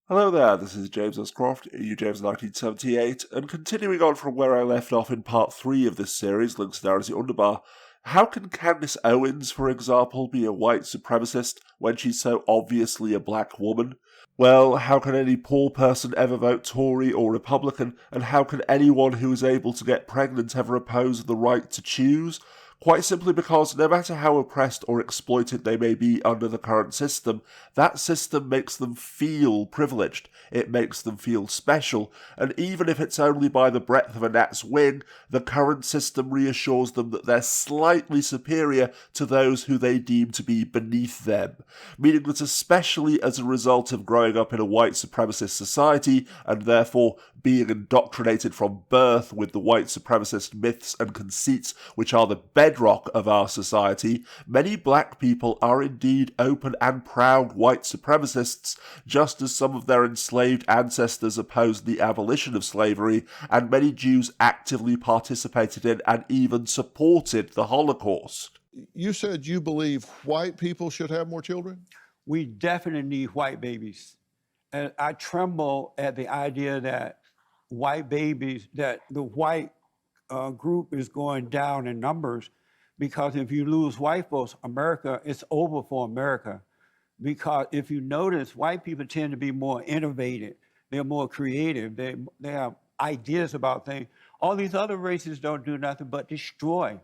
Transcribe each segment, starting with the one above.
Hello there, this is James S. Croft, EU James 1978, and continuing on from where I left off in part 3 of this series, Links to Narrative Underbar, how can Candace Owens, for example, be a white supremacist when she's so obviously a black woman? Well, how can any poor person ever vote Tory or Republican, and how can anyone who is able to get pregnant ever oppose the right to choose? Quite simply because no matter how oppressed or exploited they may be under the current system, that system makes them feel privileged, it makes them feel special, and even if it's only by the breadth of a gnat's wing, the current system reassures them that they're slightly superior to those who they deem to be beneath them, meaning that especially as a result of growing up in a white supremacist society, and therefore being indoctrinated from birth with the white supremacist myths and conceits which are the bedrock of our society, many black people are indeed open and proud white supremacists, just as some of their enslaved ancestors opposed the abolition of slavery, and many Jews actively participated in and even supported the Holocaust. You said you believe white people should have more children? We definitely need white babies. And I tremble at the idea that white babies, that the white group is going down in numbers, because if you lose white folks, America, it's over for America. Because if you notice, white people tend to be more innovative. They're more creative. They have ideas about things. All these other races don't do nothing but destroy.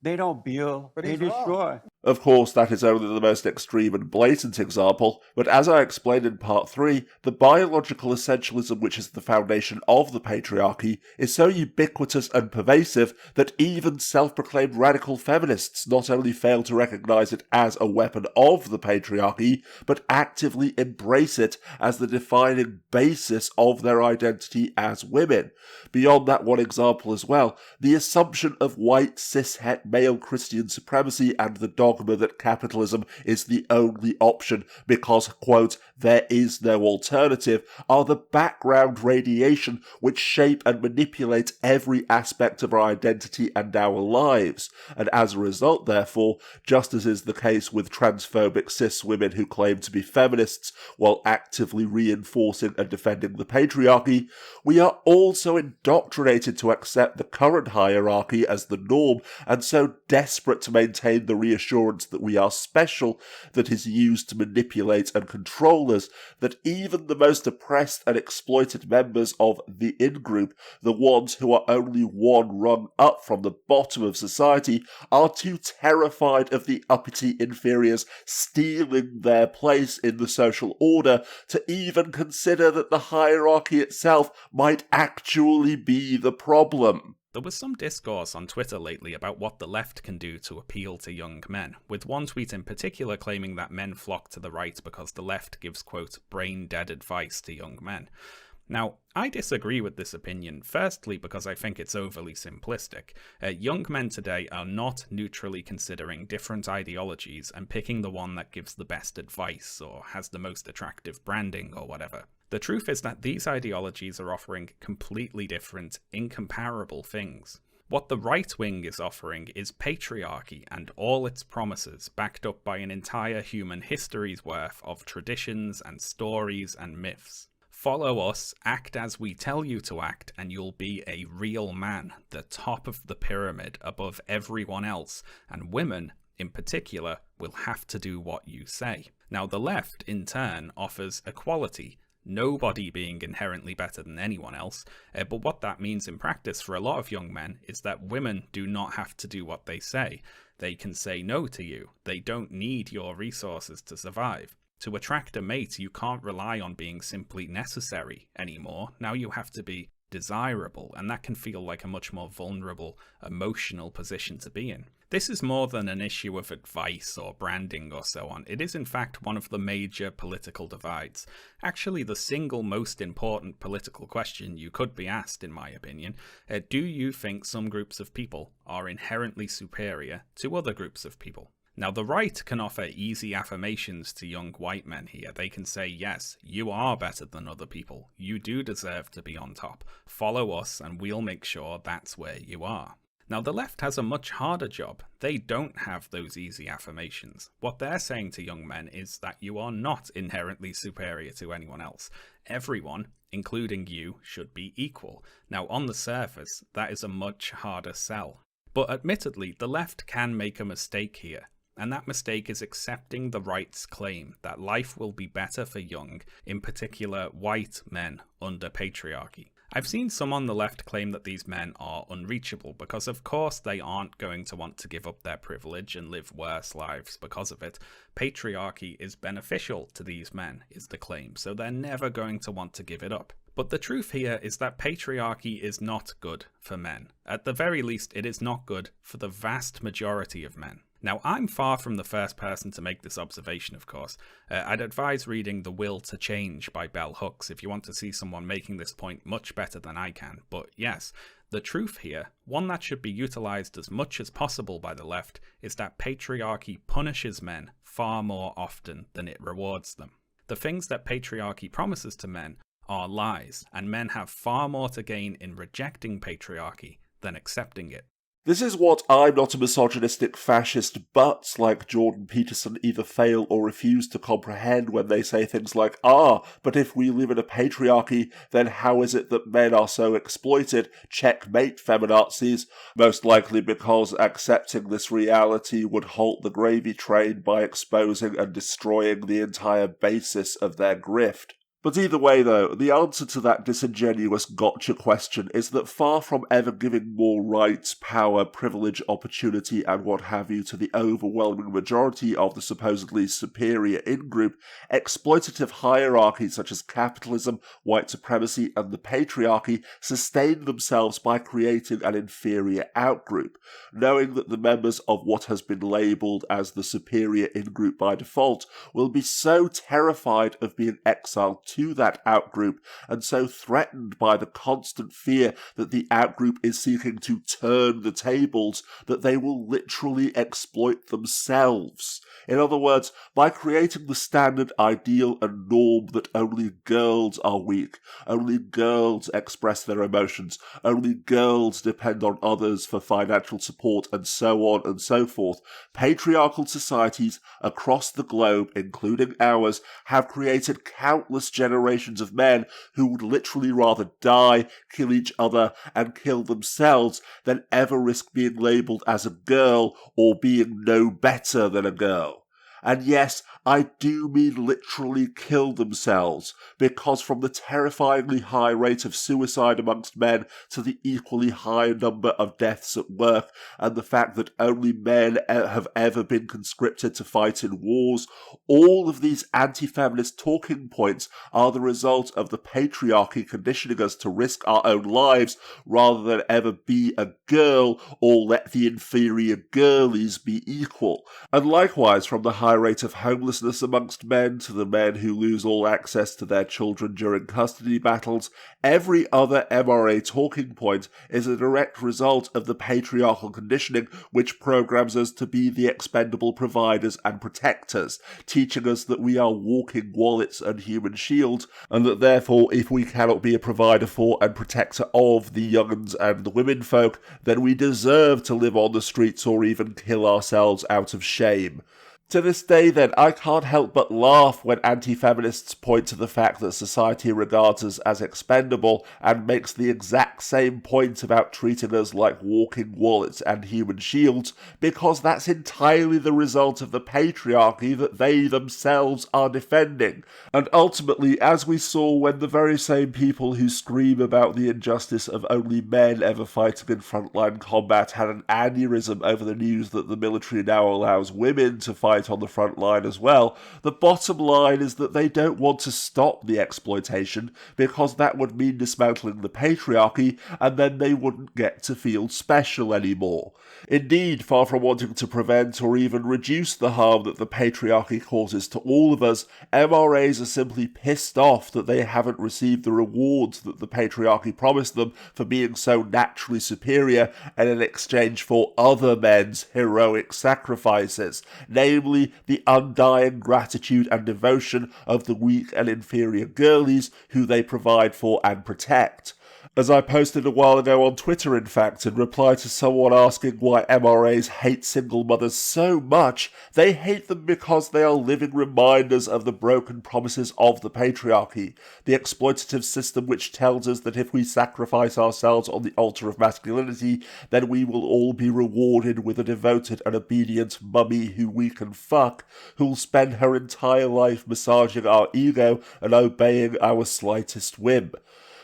They don't build, they destroy. Of course, that is only the most extreme and blatant example, but as I explained in part 3, the biological essentialism which is the foundation of the patriarchy is so ubiquitous and pervasive that even self-proclaimed radical feminists not only fail to recognise it as a weapon of the patriarchy, but actively embrace it as the defining basis of their identity as women. Beyond that one example as well, the assumption of white cis-het male Christian supremacy and the dogma that capitalism is the only option because, quote, there is no alternative, are the background radiation which shape and manipulate every aspect of our identity and our lives. And as a result, therefore, just as is the case with transphobic cis women who claim to be feminists while actively reinforcing and defending the patriarchy, we are also indoctrinated to accept the current hierarchy as the norm and so desperate to maintain the reassurance that we are special that is used to manipulate and control us, that even the most oppressed and exploited members of the in-group, the ones who are only one rung up from the bottom of society, are too terrified of the uppity inferiors stealing their place in the social order to even consider that the hierarchy itself might actually be the problem. There was some discourse on Twitter lately about what the left can do to appeal to young men, with one tweet in particular claiming that men flock to the right because the left gives, quote, brain-dead advice to young men. Now, I disagree with this opinion, firstly because I think it's overly simplistic. Young men today are not neutrally considering different ideologies and picking the one that gives the best advice or has the most attractive branding or whatever. The truth is that these ideologies are offering completely different, incomparable things. What the right wing is offering is patriarchy and all its promises, backed up by an entire human history's worth of traditions and stories and myths. Follow us, act as we tell you to act, and you'll be a real man, the top of the pyramid above everyone else, and women, in particular, will have to do what you say. Now, the left, in turn, offers equality, nobody being inherently better than anyone else, but what that means in practice for a lot of young men is that women do not have to do what they say. They can say no to you. They don't need your resources to survive. To attract a mate, you can't rely on being simply necessary anymore. Now you have to be desirable, and that can feel like a much more vulnerable, emotional position to be in. This is more than an issue of advice or branding or so on. It is in fact one of the major political divides. Actually, the single most important political question you could be asked, in my opinion, do you think some groups of people are inherently superior to other groups of people? Now, the right can offer easy affirmations to young white men here. They can say, yes, you are better than other people. You do deserve to be on top. Follow us and we'll make sure that's where you are. Now, the left has a much harder job. They don't have those easy affirmations. What they're saying to young men is that you are not inherently superior to anyone else. Everyone, including you, should be equal. Now, on the surface, that is a much harder sell. But admittedly, the left can make a mistake here. And that mistake is accepting the right's claim that life will be better for young, in particular white men, under patriarchy. I've seen some on the left claim that these men are unreachable because of course they aren't going to want to give up their privilege and live worse lives because of it. Patriarchy is beneficial to these men, is the claim, so they're never going to want to give it up. But the truth here is that patriarchy is not good for men. At the very least, it is not good for the vast majority of men. Now, I'm far from the first person to make this observation, of course. I'd advise reading The Will to Change by Bell Hooks if you want to see someone making this point much better than I can. But yes, the truth here, one that should be utilised as much as possible by the left, is that patriarchy punishes men far more often than it rewards them. The things that patriarchy promises to men are lies, and men have far more to gain in rejecting patriarchy than accepting it. This is what I'm not a misogynistic fascist butts like Jordan Peterson either fail or refuse to comprehend when they say things like, but if we live in a patriarchy, then how is it that men are so exploited? Checkmate, feminazis. Most likely because accepting this reality would halt the gravy train by exposing and destroying the entire basis of their grift. But either way, though, the answer to that disingenuous gotcha question is that far from ever giving more rights, power, privilege, opportunity, and what have you to the overwhelming majority of the supposedly superior in-group, exploitative hierarchies such as capitalism, white supremacy, and the patriarchy sustain themselves by creating an inferior out-group, knowing that the members of what has been labelled as the superior in-group by default will be so terrified of being exiled to that outgroup, and so threatened by the constant fear that the outgroup is seeking to turn the tables, that they will literally exploit themselves. In other words, by creating the standard ideal and norm that only girls are weak, only girls express their emotions, only girls depend on others for financial support, and so on and so forth, patriarchal societies across the globe, including ours, have created countless generations of men who would literally rather die, kill each other, and kill themselves than ever risk being labelled as a girl or being no better than a girl. And yes, I do mean literally kill themselves, because from the terrifyingly high rate of suicide amongst men to the equally high number of deaths at work, and the fact that only men have ever been conscripted to fight in wars, all of these anti-feminist talking points are the result of the patriarchy conditioning us to risk our own lives rather than ever be a girl or let the inferior girlies be equal. And likewise, from the high rate of homelessness amongst men to the men who lose all access to their children during custody battles, every other MRA talking point is a direct result of the patriarchal conditioning which programs us to be the expendable providers and protectors, teaching us that we are walking wallets and human shields, and that therefore if we cannot be a provider for and protector of the young'uns and the women folk, then we deserve to live on the streets or even kill ourselves out of shame. To this day, then, I can't help but laugh when anti-feminists point to the fact that society regards us as expendable and makes the exact same point about treating us like walking wallets and human shields, because that's entirely the result of the patriarchy that they themselves are defending. And ultimately, as we saw when the very same people who scream about the injustice of only men ever fighting in frontline combat had an aneurysm over the news that the military now allows women to fight on the front line as well, the bottom line is that they don't want to stop the exploitation because that would mean dismantling the patriarchy and then they wouldn't get to feel special anymore. Indeed, far from wanting to prevent or even reduce the harm that the patriarchy causes to all of us, MRAs are simply pissed off that they haven't received the rewards that the patriarchy promised them for being so naturally superior and in exchange for other men's heroic sacrifices, namely the undying gratitude and devotion of the weak and inferior girlies who they provide for and protect. As I posted a while ago on Twitter, in fact, in reply to someone asking why MRAs hate single mothers so much, they hate them because they are living reminders of the broken promises of the patriarchy, the exploitative system which tells us that if we sacrifice ourselves on the altar of masculinity, then we will all be rewarded with a devoted and obedient mummy who we can fuck, who'll spend her entire life massaging our ego and obeying our slightest whim.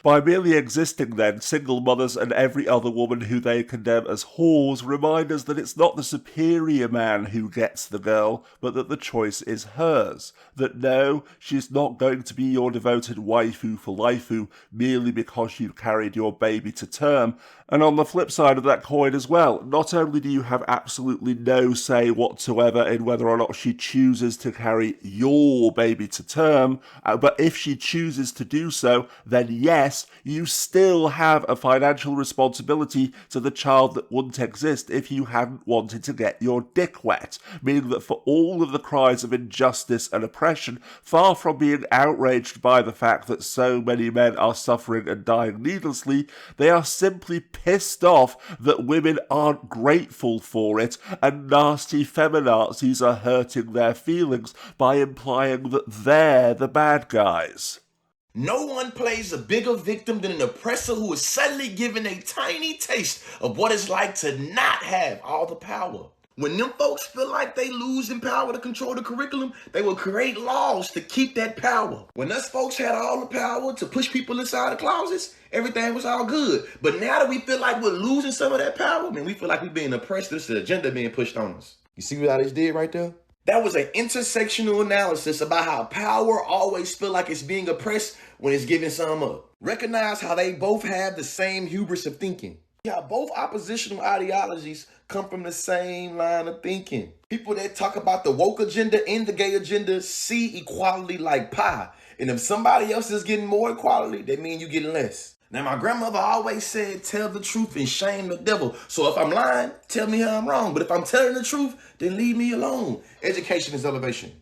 By merely existing then, single mothers and every other woman who they condemn as whores remind us that it's not the superior man who gets the girl, but that the choice is hers. That no, she's not going to be your devoted waifu for lifeu merely because you carried your baby to term. And on the flip side of that coin as well, not only do you have absolutely no say whatsoever in whether or not she chooses to carry your baby to term, but if she chooses to do so, then yes, you still have a financial responsibility to the child that wouldn't exist if you hadn't wanted to get your dick wet, meaning that for all of the cries of injustice and oppression, far from being outraged by the fact that so many men are suffering and dying needlessly, they are simply pissed off that women aren't grateful for it, and nasty feminazis are hurting their feelings by implying that they're the bad guys. No one plays a bigger victim than an oppressor who is suddenly given a tiny taste of what it's like to not have all the power. When them folks feel like they losing power to control the curriculum, they will create laws to keep that power. When us folks had all the power to push people inside the closets, everything was all good. But now that we feel like we're losing some of that power, man, we feel like we're being oppressed. There's an agenda being pushed on us. You see what I just did right there? That was an intersectional analysis about how power always feel like it's being oppressed when it's giving some up. Recognize how they both have the same hubris of thinking. Yeah, both oppositional ideologies come from the same line of thinking. People that talk about the woke agenda and the gay agenda see equality like pie. And if somebody else is getting more equality, that means you getting less. Now, my grandmother always said, tell the truth and shame the devil. So if I'm lying, tell me how I'm wrong. But if I'm telling the truth, then leave me alone. Education is elevation.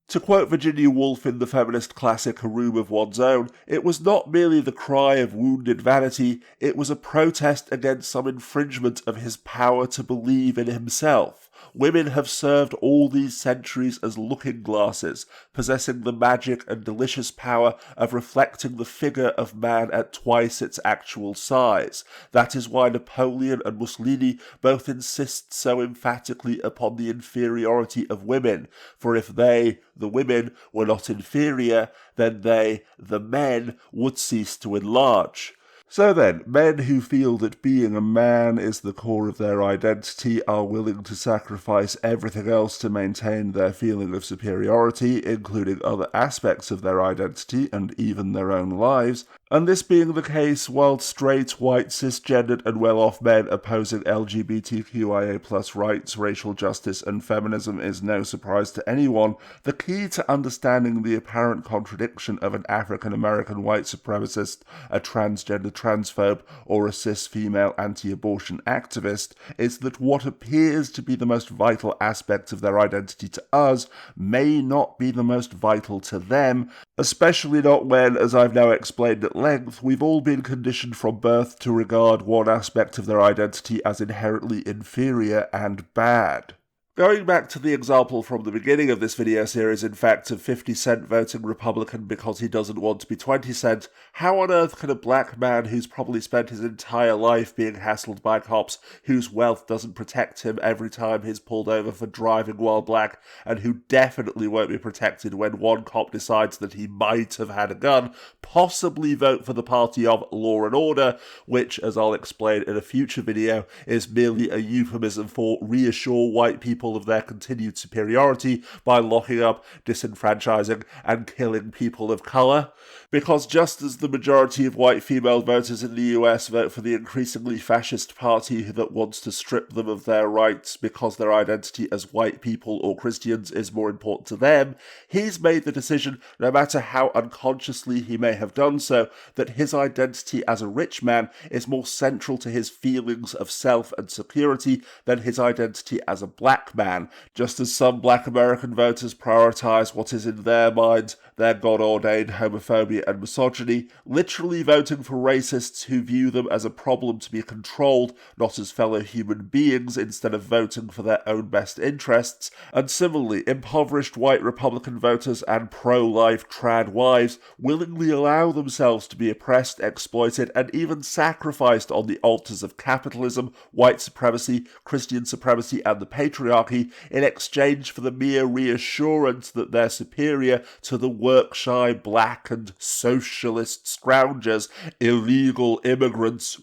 To quote Virginia Woolf in the feminist classic A Room of One's Own, it was not merely the cry of wounded vanity, it was a protest against some infringement of his power to believe in himself. Women have served all these centuries as looking glasses, possessing the magic and delicious power of reflecting the figure of man at twice its actual size. That is why Napoleon and Mussolini both insist so emphatically upon the inferiority of women, for if they, the women, were not inferior, then they, the men, would cease to enlarge. So then, men who feel that being a man is the core of their identity are willing to sacrifice everything else to maintain their feeling of superiority, including other aspects of their identity and even their own lives, and this being the case while straight, white, cisgendered and well-off men opposing LGBTQIA+ rights, racial justice and feminism is no surprise to anyone, the key to understanding the apparent contradiction of an African-American white supremacist, a transgender transphobe, or a cis-female anti-abortion activist is that what appears to be the most vital aspect of their identity to us may not be the most vital to them, especially not when, as I've now explained at length, we've all been conditioned from birth to regard one aspect of their identity as inherently inferior and bad. Going back to the example from the beginning of this video series, in fact, of 50 Cent voting Republican because he doesn't want to be 20 Cent, how on earth can a black man who's probably spent his entire life being hassled by cops, whose wealth doesn't protect him every time he's pulled over for driving while black, and who definitely won't be protected when one cop decides that he might have had a gun, possibly vote for the party of law and order, which, as I'll explain in a future video, is merely a euphemism for reassure white people of their continued superiority by locking up, disenfranchising, and killing people of colour. Because just as the majority of white female voters in the US vote for the increasingly fascist party that wants to strip them of their rights because their identity as white people or Christians is more important to them, he's made the decision, no matter how unconsciously he may have done so, that his identity as a rich man is more central to his feelings of self and security than his identity as a black man, just as some black American voters prioritize what is in their minds their God-ordained homophobia and misogyny, literally voting for racists who view them as a problem to be controlled, not as fellow human beings, instead of voting for their own best interests, and similarly, impoverished white Republican voters and pro-life trad wives willingly allow themselves to be oppressed, exploited, and even sacrificed on the altars of capitalism, white supremacy, Christian supremacy, and the patriarchy in exchange for the mere reassurance that they're superior to the work-shy black and socialist scroungers, illegal immigrants,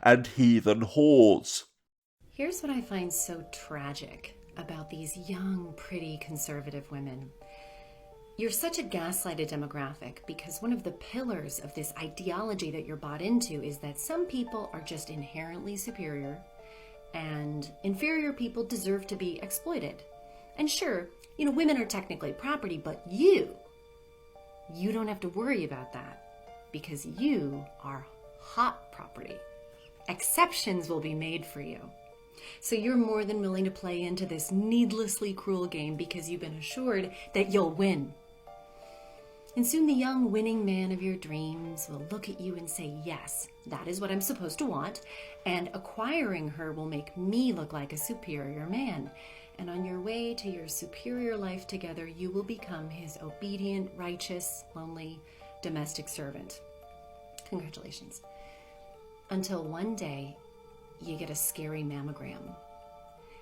and heathen whores. Here's what I find so tragic about these young, pretty conservative women. You're such a gaslighted demographic because one of the pillars of this ideology that you're bought into is that some people are just inherently superior and inferior people deserve to be exploited. And sure, women are technically property, but you don't have to worry about that because you are hot property. Exceptions will be made for you. So you're more than willing to play into this needlessly cruel game because you've been assured that you'll win. And soon the young winning man of your dreams will look at you and say, yes, that is what I'm supposed to want, and acquiring her will make me look like a superior man. And on your way to your superior life together, you will become his obedient, righteous, lonely, domestic servant. Congratulations. Until one day, you get a scary mammogram.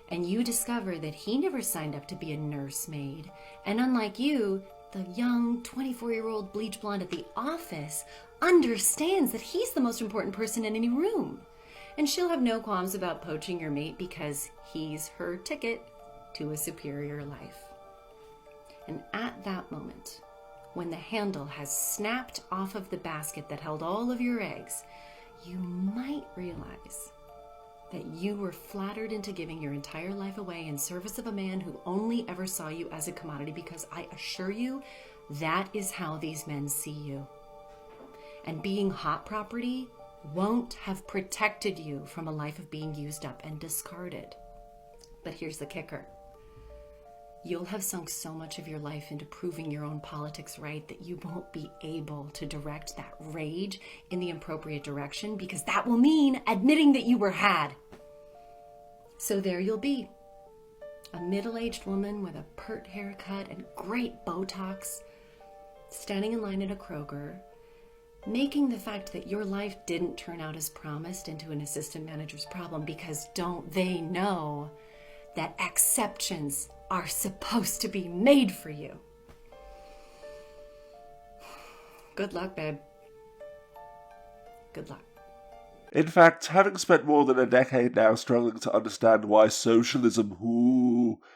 And you discover that he never signed up to be a nursemaid. And unlike you, the young 24-year-old bleach blonde at the office understands that he's the most important person in any room. And she'll have no qualms about poaching your mate because he's her ticket to a superior life. And at that moment, when the handle has snapped off of the basket that held all of your eggs, you might realize that you were flattered into giving your entire life away in service of a man who only ever saw you as a commodity, because I assure you, that is how these men see you. And being hot property won't have protected you from a life of being used up and discarded. But here's the kicker. You'll have sunk so much of your life into proving your own politics right that you won't be able to direct that rage in the appropriate direction, because that will mean admitting that you were had. So there you'll be, a middle-aged woman with a pert haircut and great Botox, standing in line at a Kroger, making the fact that your life didn't turn out as promised into an assistant manager's problem, because don't they know that exceptions are supposed to be made for you? Good luck, babe. Good luck. In fact, having spent more than a decade now struggling to understand why socialism,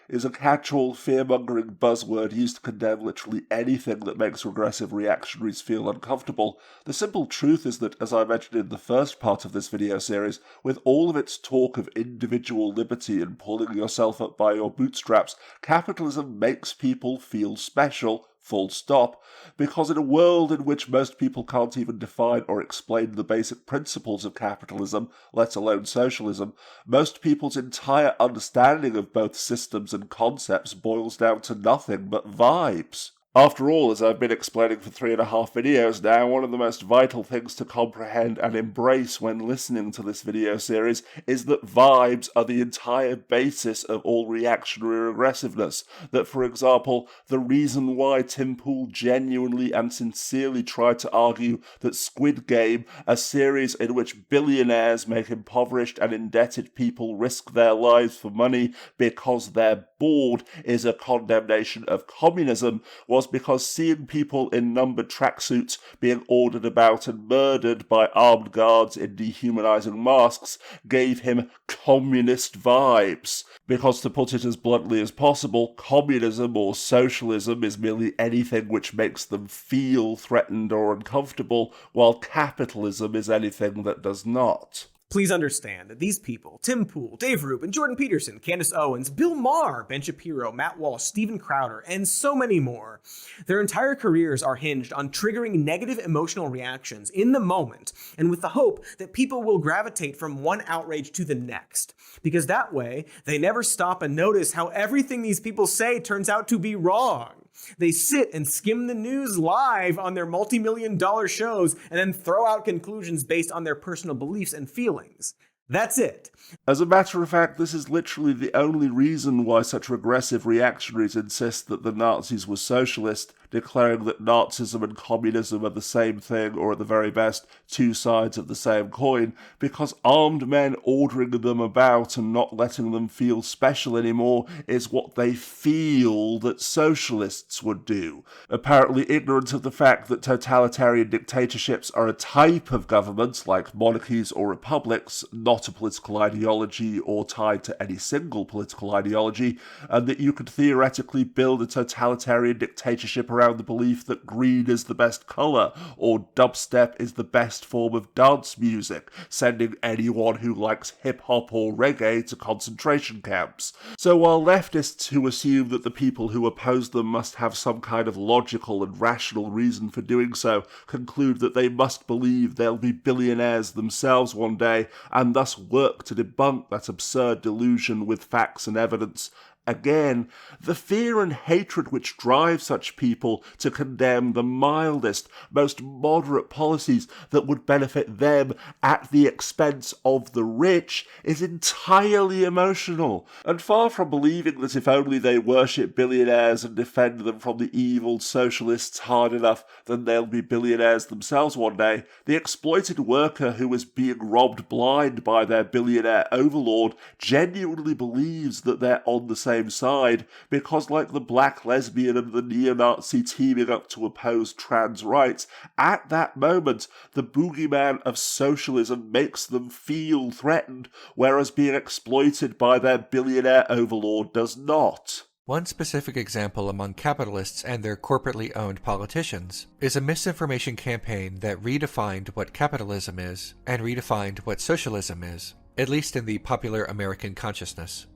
is a catch-all fear-mongering buzzword used to condemn literally anything that makes regressive reactionaries feel uncomfortable, the simple truth is that, as I mentioned in the first part of this video series, with all of its talk of individual liberty and pulling yourself up by your bootstraps, capitalism makes people feel special, full stop, because in a world in which most people can't even define or explain the basic principles of capitalism, let alone socialism, most people's entire understanding of both systems and concepts boils down to nothing but vibes. After all, as I've been explaining for 3.5 videos now, one of the most vital things to comprehend and embrace when listening to this video series is that vibes are the entire basis of all reactionary aggressiveness. That, for example, the reason why Tim Pool genuinely and sincerely tried to argue that Squid Game, a series in which billionaires make impoverished and indebted people risk their lives for money because they're bored, is a condemnation of communism, was because seeing people in numbered tracksuits being ordered about and murdered by armed guards in dehumanizing masks gave him communist vibes. Because, to put it as bluntly as possible, communism or socialism is merely anything which makes them feel threatened or uncomfortable, while capitalism is anything that does not. Please understand that these people, Tim Pool, Dave Rubin, Jordan Peterson, Candace Owens, Bill Maher, Ben Shapiro, Matt Walsh, Steven Crowder, and so many more, their entire careers are hinged on triggering negative emotional reactions in the moment and with the hope that people will gravitate from one outrage to the next. Because that way, they never stop and notice how everything these people say turns out to be wrong. They sit and skim the news live on their multi-million-dollar shows and then throw out conclusions based on their personal beliefs and feelings. That's it. As a matter of fact, this is literally the only reason why such regressive reactionaries insist that the Nazis were socialist, declaring that Nazism and communism are the same thing, or at the very best, two sides of the same coin, because armed men ordering them about and not letting them feel special anymore is what they feel that socialists would do. Apparently ignorant of the fact that totalitarian dictatorships are a type of government, like monarchies or republics, not a political ideology or tied to any single political ideology, and that you could theoretically build a totalitarian dictatorship around the belief that green is the best colour, or dubstep is the best form of dance music, sending anyone who likes hip-hop or reggae to concentration camps. So while leftists who assume that the people who oppose them must have some kind of logical and rational reason for doing so conclude that they must believe they'll be billionaires themselves one day, and thus work to debunk that absurd delusion with facts and evidence, again, the fear and hatred which drive such people to condemn the mildest, most moderate policies that would benefit them at the expense of the rich is entirely emotional, and far from believing that if only they worship billionaires and defend them from the evil socialists hard enough, then they'll be billionaires themselves one day, the exploited worker who is being robbed blind by their billionaire overlord genuinely believes that they're on the same side, because like the black lesbian and the neo-Nazi teaming up to oppose trans rights, at that moment the boogeyman of socialism makes them feel threatened, whereas being exploited by their billionaire overlord does not. One specific example among capitalists and their corporately owned politicians is a misinformation campaign that redefined what capitalism is and redefined what socialism is, at least in the popular American consciousness.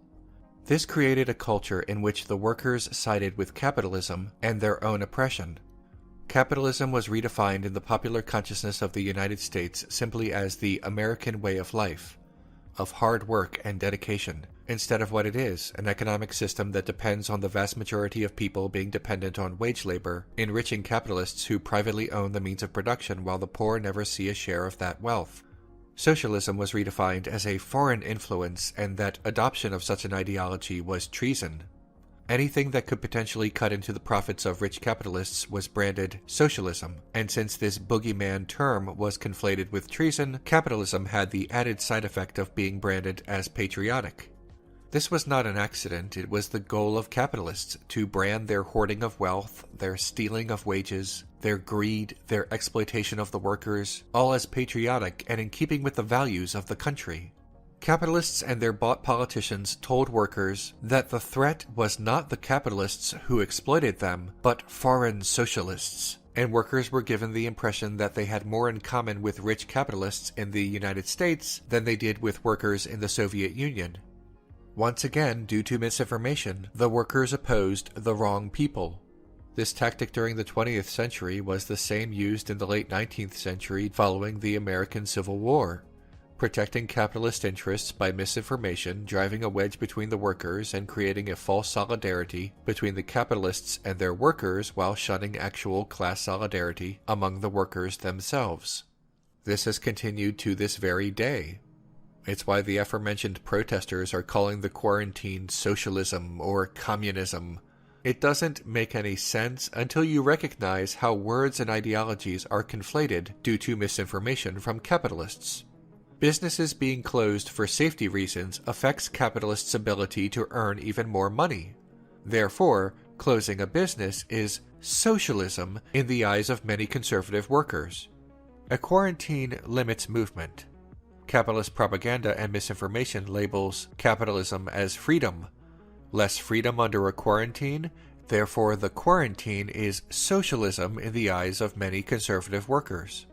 This created a culture in which the workers sided with capitalism and their own oppression. Capitalism was redefined in the popular consciousness of the United States simply as the American way of life, of hard work and dedication, instead of what it is, an economic system that depends on the vast majority of people being dependent on wage labor, enriching capitalists who privately own the means of production while the poor never see a share of that wealth. Socialism was redefined as a foreign influence, and that adoption of such an ideology was treason. Anything that could potentially cut into the profits of rich capitalists was branded socialism, and since this boogeyman term was conflated with treason, capitalism had the added side effect of being branded as patriotic. This was not an accident. It was the goal of capitalists to brand their hoarding of wealth, their stealing of wages, their greed, their exploitation of the workers, all as patriotic and in keeping with the values of the country. Capitalists and their bought politicians told workers that the threat was not the capitalists who exploited them, but foreign socialists, and workers were given the impression that they had more in common with rich capitalists in the United States than they did with workers in the Soviet Union. Once again, due to misinformation, the workers opposed the wrong people. This tactic during the 20th century was the same used in the late 19th century following the American Civil War, protecting capitalist interests by misinformation, driving a wedge between the workers and creating a false solidarity between the capitalists and their workers while shunning actual class solidarity among the workers themselves. This has continued to this very day. It's why the aforementioned protesters are calling the quarantine socialism or communism. It doesn't make any sense until you recognize how words and ideologies are conflated due to misinformation from capitalists. Businesses being closed for safety reasons affects capitalists' ability to earn even more money. Therefore, closing a business is socialism in the eyes of many conservative workers. A quarantine limits movement. Capitalist propaganda and misinformation labels capitalism as freedom. Less freedom under a quarantine, therefore the quarantine is socialism in the eyes of many conservative workers.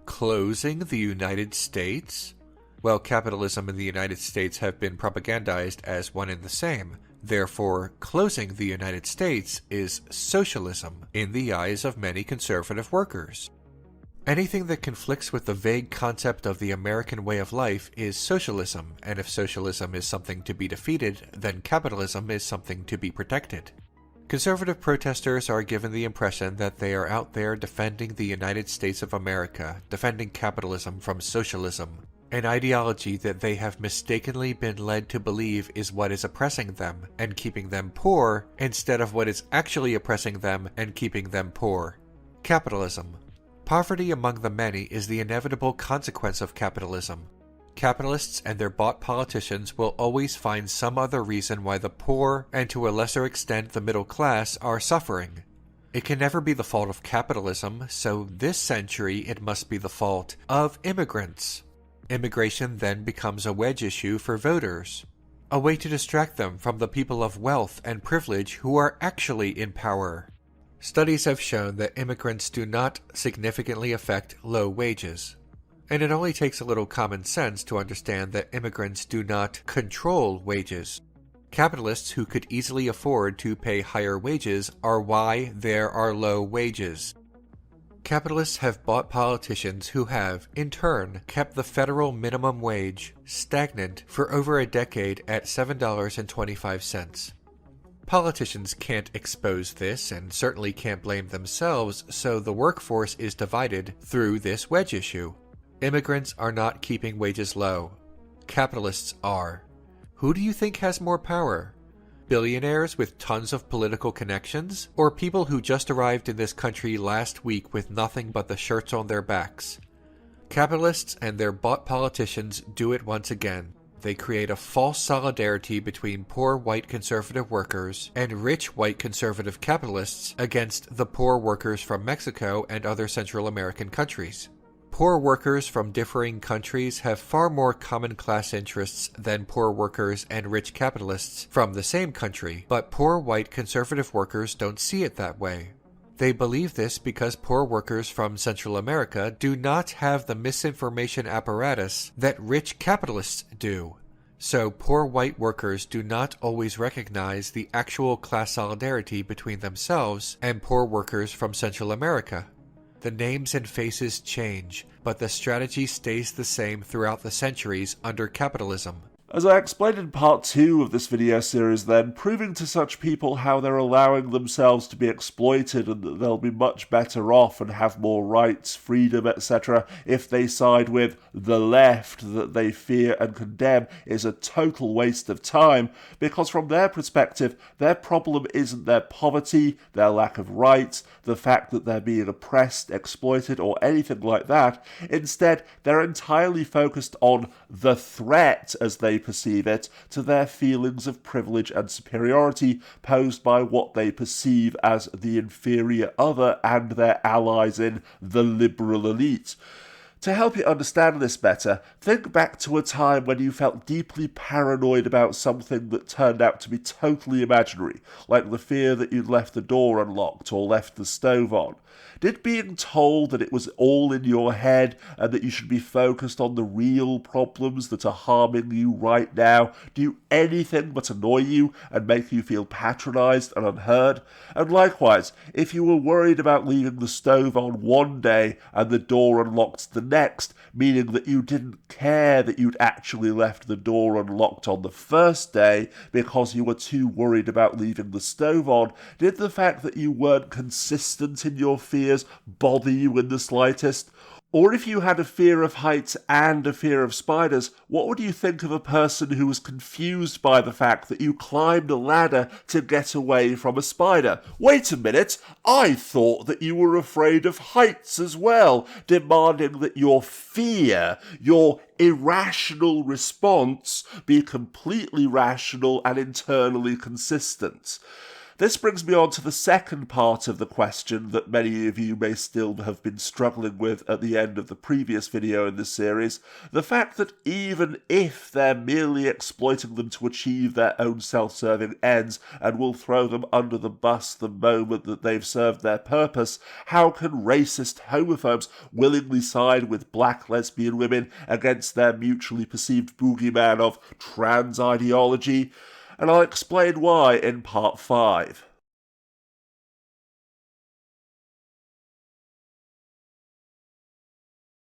Closing the United States? while capitalism and the United States have been propagandized as one and the same. Therefore, closing the United States is socialism in the eyes of many conservative workers. Anything that conflicts with the vague concept of the American way of life is socialism, and if socialism is something to be defeated, then capitalism is something to be protected. Conservative protesters are given the impression that they are out there defending the United States of America, defending capitalism from socialism, an ideology that they have mistakenly been led to believe is what is oppressing them and keeping them poor, instead of what is actually oppressing them and keeping them poor. Capitalism. Poverty among the many is the inevitable consequence of capitalism. Capitalists and their bought politicians will always find some other reason why the poor, and to a lesser extent the middle class, are suffering. It can never be the fault of capitalism, so this century it must be the fault of immigrants. Immigration then becomes a wedge issue for voters, a way to distract them from the people of wealth and privilege who are actually in power. Studies have shown that immigrants do not significantly affect low wages. And it only takes a little common sense to understand that immigrants do not control wages. Capitalists who could easily afford to pay higher wages are why there are low wages. Capitalists have bought politicians who have, in turn, kept the federal minimum wage stagnant for over a decade at $7.25. Politicians can't expose this and certainly can't blame themselves, so the workforce is divided through this wedge issue. Immigrants are not keeping wages low. Capitalists are. Who do you think has more power? Billionaires with tons of political connections? Or people who just arrived in this country last week with nothing but the shirts on their backs? Capitalists and their bought politicians do it once again. They create a false solidarity between poor white conservative workers and rich white conservative capitalists against the poor workers from Mexico and other Central American countries. Poor workers from differing countries have far more common class interests than poor workers and rich capitalists from the same country, but poor white conservative workers don't see it that way. They believe this because poor workers from Central America do not have the misinformation apparatus that rich capitalists do. So poor white workers do not always recognize the actual class solidarity between themselves and poor workers from Central America. The names and faces change, but the strategy stays the same throughout the centuries under capitalism. As I explained in part 2 of this video series then, proving to such people how they're allowing themselves to be exploited and that they'll be much better off and have more rights, freedom, etc. if they side with the left that they fear and condemn is a total waste of time, because from their perspective, their problem isn't their poverty, their lack of rights, the fact that they're being oppressed, exploited, or anything like that. Instead, they're entirely focused on the threat, as they perceive it, to their feelings of privilege and superiority posed by what they perceive as the inferior other and their allies in the liberal elite. To help you understand this better, think back to a time when you felt deeply paranoid about something that turned out to be totally imaginary, like the fear that you'd left the door unlocked or left the stove on. Did being told that it was all in your head and that you should be focused on the real problems that are harming you right now do anything but annoy you and make you feel patronised and unheard? And likewise, if you were worried about leaving the stove on one day and the door unlocked the next, meaning that you didn't care that you'd actually left the door unlocked on the first day because you were too worried about leaving the stove on, did the fact that you weren't consistent in your fears bother you in the slightest? Or if you had a fear of heights and a fear of spiders, what would you think of a person who was confused by the fact that you climbed a ladder to get away from a spider? Wait a minute, I thought that you were afraid of heights as well, demanding that your fear, your irrational response, be completely rational and internally consistent. This brings me on to the second part of the question that many of you may still have been struggling with at the end of the previous video in this series, the fact that even if they're merely exploiting them to achieve their own self-serving ends and will throw them under the bus the moment that they've served their purpose, how can racist homophobes willingly side with black lesbian women against their mutually perceived boogeyman of trans ideology? And I'll explain why in part 5.